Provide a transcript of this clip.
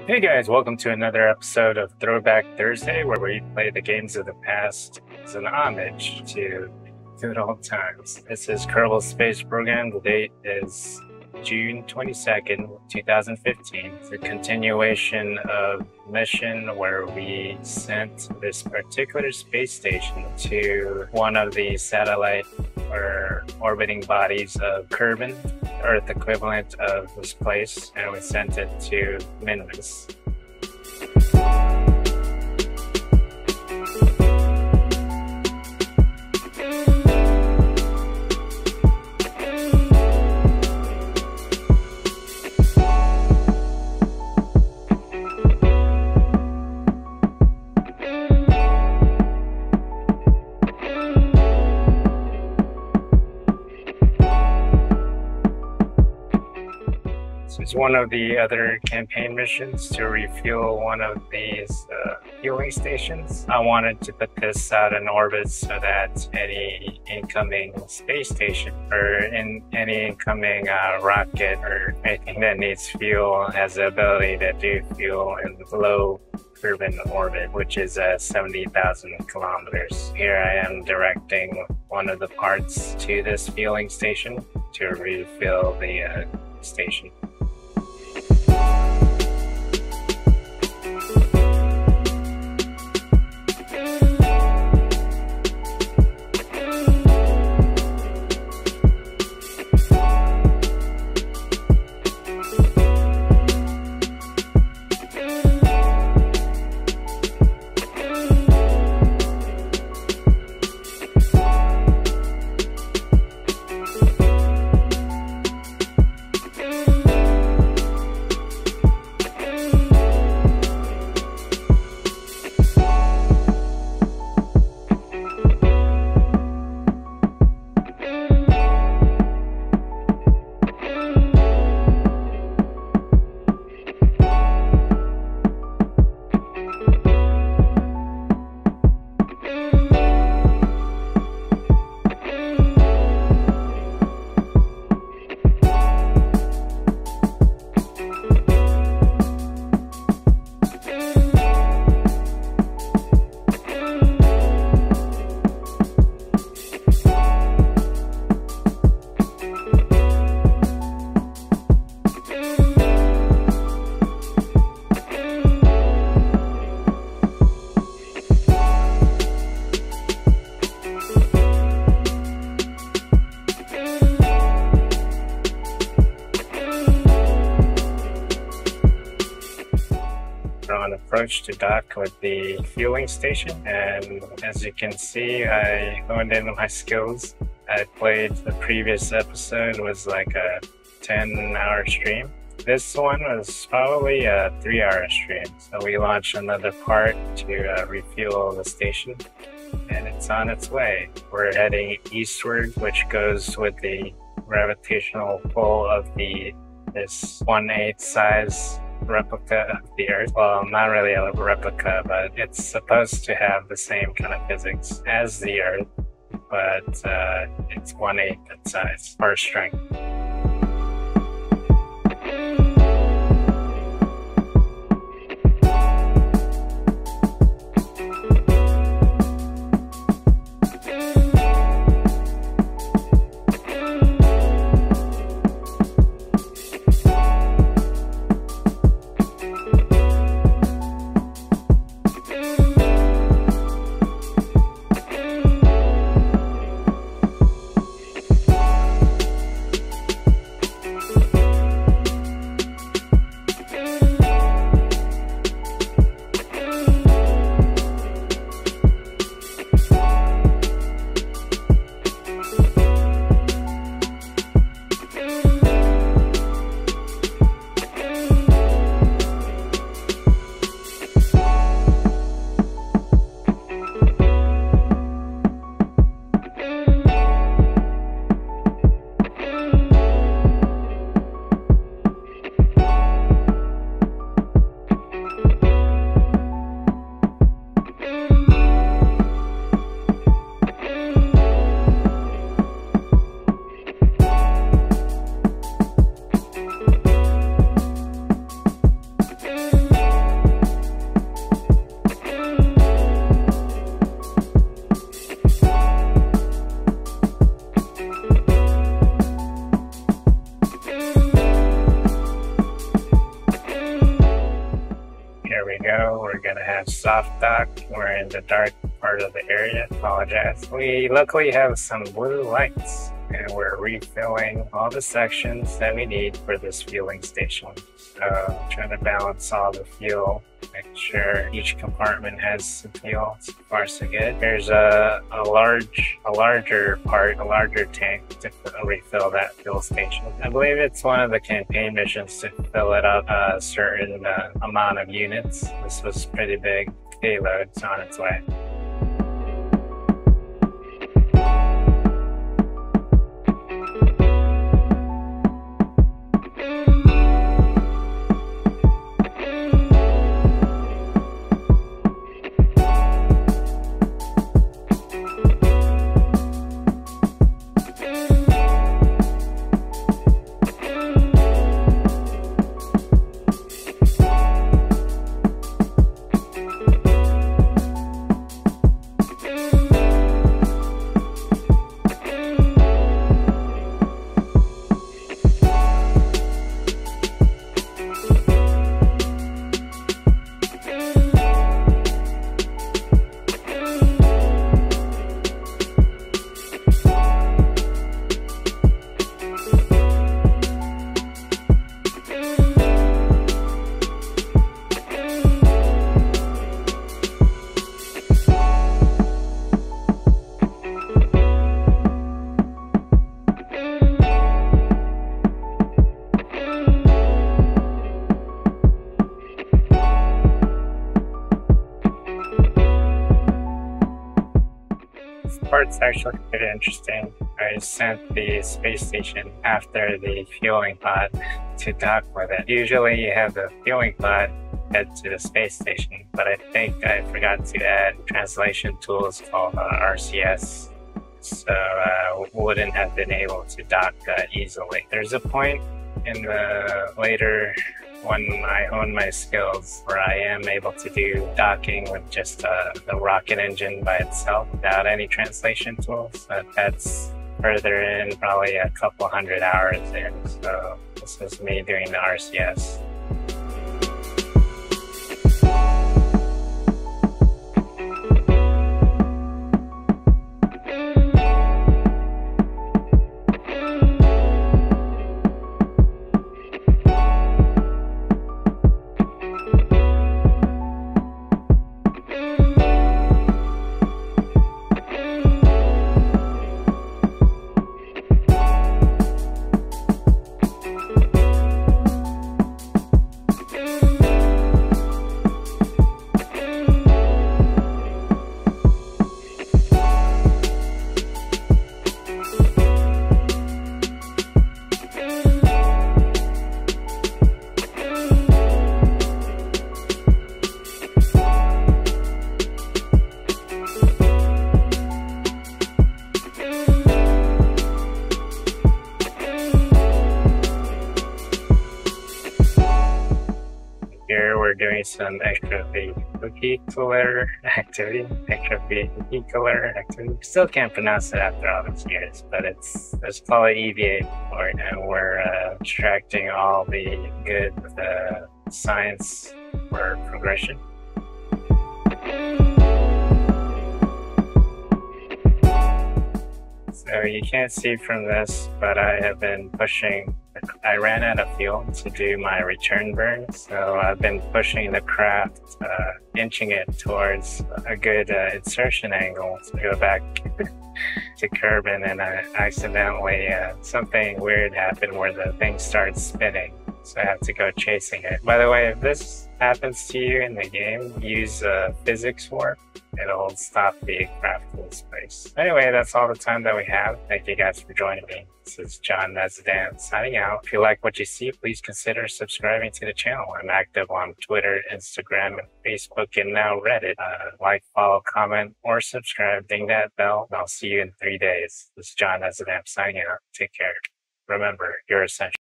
Hey guys, welcome to another episode of Throwback Thursday, where we play the games of the past as an homage to good old times. This is Kerbal Space program. The date is June 22nd, 2015. It's a continuation of mission where we sent this particular space station to one of the satellite or orbiting bodies of Kerbin, Earth equivalent of this place, and we sent it to Minmus. This is one of the other campaign missions to refuel one of these fueling stations. I wanted to put this out in orbit so that any incoming space station or any incoming rocket or anything that needs fuel has the ability to do fuel in low Kerbin orbit, which is 70,000 kilometers. Here I am directing one of the parts to this fueling station to refill the station. On approach to dock with the fueling station, and as you can see, I honed in my skills. I played the previous episode was like a 10-hour stream. This one was probably a 3-hour stream. So we launched another part to refuel the station, and it's on its way. We're heading eastward, which goes with the gravitational pull of this 1/8 size replica of the Earth. Well, not really a replica, but it's supposed to have the same kind of physics as the Earth, but it's 1/8 that size, or strength. go. We're gonna have soft dock. We're in the dark part of the area. Apologize. We luckily have some blue lights, and we're refilling all the sections that we need for this fueling station. So trying to balance all the fuel, make sure each compartment has some fuel. So far so good. There's a larger tank to refill that fuel station. I believe it's one of the campaign missions to fill it up a certain amount of units. This was pretty big payload. It's on its way. Part's actually pretty interesting. I sent the space station after the fueling pod to dock with it. Usually you have the fueling pod head to the space station, but I think I forgot to add translation tools called RCS, so wouldn't have been able to dock easily. There's a point in the later when I hone my skills where I am able to do docking with just the rocket engine by itself without any translation tools. But that's further in, probably a couple 100 hours in. So this is me doing the RCS. Here we're doing some extra vehicular activity. Still can't pronounce it after all these years, but it's called EVA for it, and we're extracting all the good science for progression. So you can't see from this, but I have been pushing. I ran out of fuel to do my return burn, so I've been pushing the craft, inching it towards a good insertion angle to go back to Kerbin, and I accidentally, something weird happened where the thing starts spinning, so I have to go chasing it. By the way, if this happens to you in the game, use physics warp. It'll stop the craft in space. Anyway, that's all the time that we have. Thank you guys for joining me. This is John Nezodam signing out. If you like what you see, please consider subscribing to the channel. I'm active on Twitter, Instagram, and Facebook, and now Reddit. Like, follow, comment, or subscribe. Ding that bell. I'll see you in 3 days. This is John Nezodam signing out. Take care. Remember, you're essential.